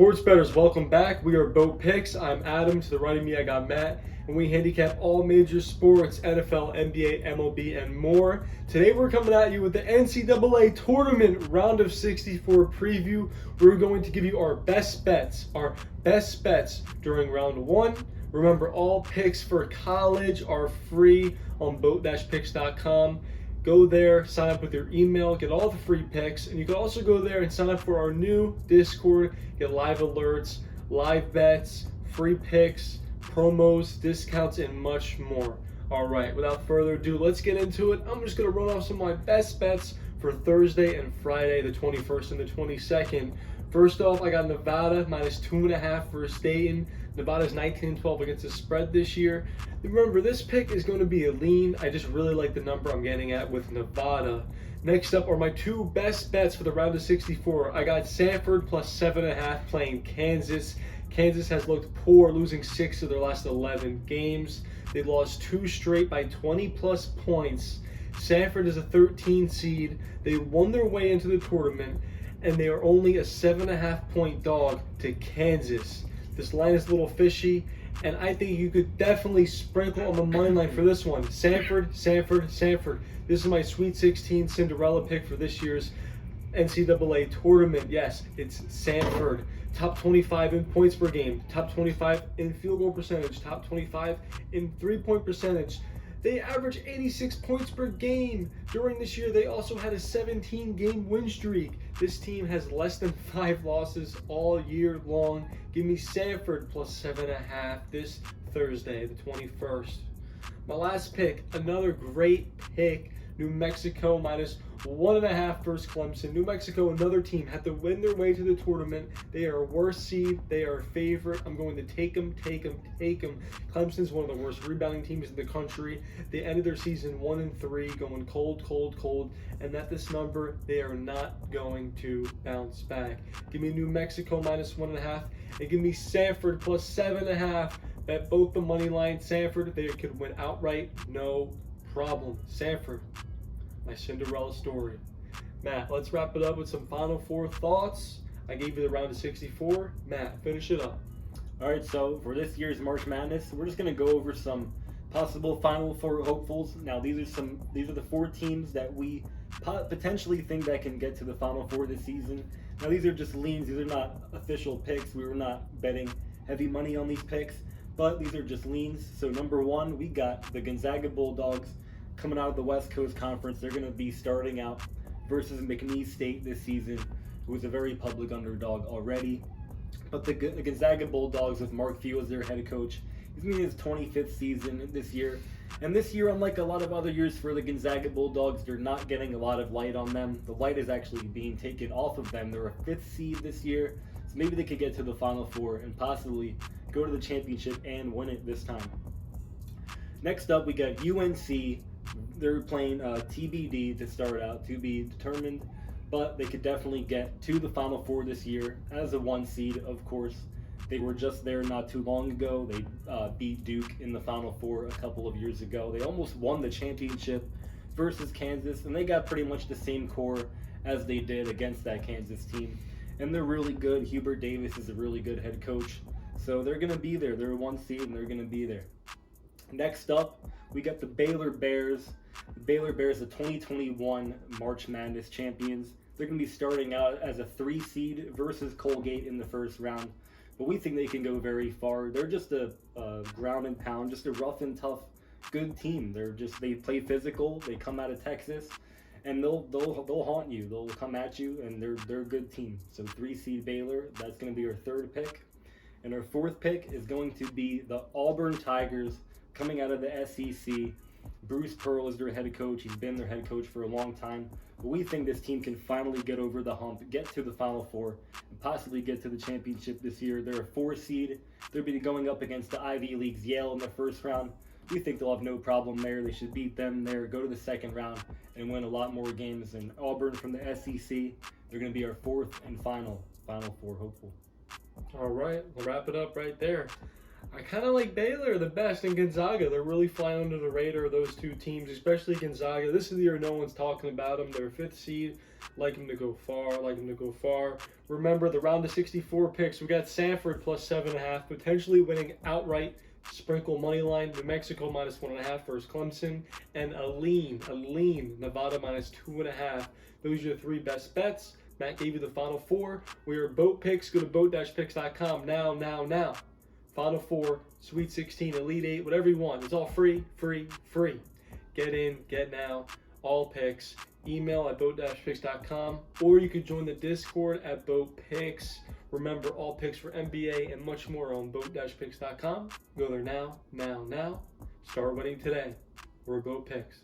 Sports bettors, welcome back. We are Boat Picks. I'm Adam. To the right of me, I got Matt, and we handicap all major sports: NFL, NBA, MLB, and more. Today, we're coming at you with the NCAA Tournament Round of 64 preview. We're going to give you our best bets during Round 1. Remember, all picks for college are free on boat-picks.com. Go there, sign up with your email, get all the free picks, and you can also go there and sign up for our new Discord, get live alerts, live bets, free picks, promos, discounts, and much more. All right, without further ado, let's get into it. I'm just going to run off some of my best bets for Thursday and Friday, the 21st and the 22nd. First off, I got Nevada minus 2.5 versus Dayton. Nevada's 19-12 against the spread this year. Remember, this pick is going to be a lean. I just really like the number I'm getting at with Nevada. Next up are my two best bets for the round of 64. I got Samford plus 7.5 playing Kansas. Kansas has looked poor, losing 6 of their last 11 games. They lost 2 straight by 20-plus points. Samford is a 13 seed. They won their way into the tournament, and they are only a 7.5-point dog to Kansas. This line is a little fishy, and I think you could definitely sprinkle on the money line for this one. Samford. This is my Sweet 16 Cinderella pick for this year's NCAA tournament. Yes, it's Samford. Top 25 in points per game, top 25 in field goal percentage, top 25 in three-point percentage. They average 86 points per game. During this year, they also had a 17-game win streak. This team has less than 5 losses all year long. Give me Samford plus 7.5 this Thursday, the 21st. My last pick, another great pick, New Mexico minus 1.5 versus Clemson. New Mexico, another team, had to win their way to the tournament. They are a worst seed. They are a favorite. I'm going to take them. Clemson's one of the worst rebounding teams in the country. They ended their season 1-3, going cold. And at this number, they are not going to bounce back. Give me New Mexico minus 1.5, and give me Samford plus 7.5. Bet both the money line. Samford, they could win outright, no problem. Samford, my Cinderella story. Matt, let's wrap it up with some Final Four thoughts. I gave you the round of 64. Matt, finish it up. All right, so for this year's March Madness, we're just going to go over some possible Final Four hopefuls. Now, these are the 4 teams that we potentially think that can get to the Final Four this season. Now, these are just leans. These are not official picks. We were not betting heavy money on these picks, but these are just leans. So number 1, we got the Gonzaga Bulldogs coming out of the West Coast Conference. They're going to be starting out versus McNeese State this season, who is a very public underdog already. But the Gonzaga Bulldogs with Mark Few as their head coach, he's in his 25th season this year. And this year, unlike a lot of other years for the Gonzaga Bulldogs, they're not getting a lot of light on them. The light is actually being taken off of them. They're a 5th seed this year, so maybe they could get to the Final Four and possibly go to the championship and win it this time. Next up, we got UNC. They're playing TBD to start out, to be determined, but they could definitely get to the Final Four this year as a 1 seed, of course. They were just there not too long ago. They beat Duke in the Final Four a couple of years ago. They almost won the championship versus Kansas, and they got pretty much the same core as they did against that Kansas team. And they're really good. Hubert Davis is a really good head coach. So they're going to be there. They're a 1 seed, and they're going to be there. Next up, we got the Baylor Bears. The Baylor Bears, the 2021 March Madness champions. They're going to be starting out as a 3 seed versus Colgate in the first round. But we think they can go very far. They're just a ground and pound, just a rough and tough, good team. They play physical. They come out of Texas, and they'll haunt you. They'll come at you, and they're a good team. So 3 seed Baylor. That's going to be our 3rd pick, and our 4th pick is going to be the Auburn Tigers, coming out of the SEC. Bruce Pearl is their head coach. He's been their head coach for a long time. But we think this team can finally get over the hump, get to the Final Four, and possibly get to the championship this year. They're a 4 seed. They'll be going up against the Ivy League's Yale in the first round. We think they'll have no problem there. They should beat them there, go to the second round, and win a lot more games. And Auburn from the SEC, they're going to be our 4th and Final Four hopeful. All right, we'll wrap it up right there. I kind of like Baylor the best, and Gonzaga. They're really flying under the radar, those 2 teams, especially Gonzaga. This is the year no one's talking about them. They're a 5th seed. Like him to go far. Like him to go far. Remember the round of 64 picks. We got Sanford plus 7.5, potentially winning outright. Sprinkle money line. New Mexico minus 1.5 versus Clemson, and a lean Nevada minus 2.5. Those are your three best bets. Matt gave you the final four. We are Boat Picks. Go to boat-picks.com now. Final four, Sweet 16, Elite 8, whatever you want. It's all free. Get in, get now. All picks. Email at boat-picks.com, or you could join the Discord at Boat Picks. Remember, all picks for NBA and much more on boat-picks.com. Go there now. Start winning today. We're Boat Picks.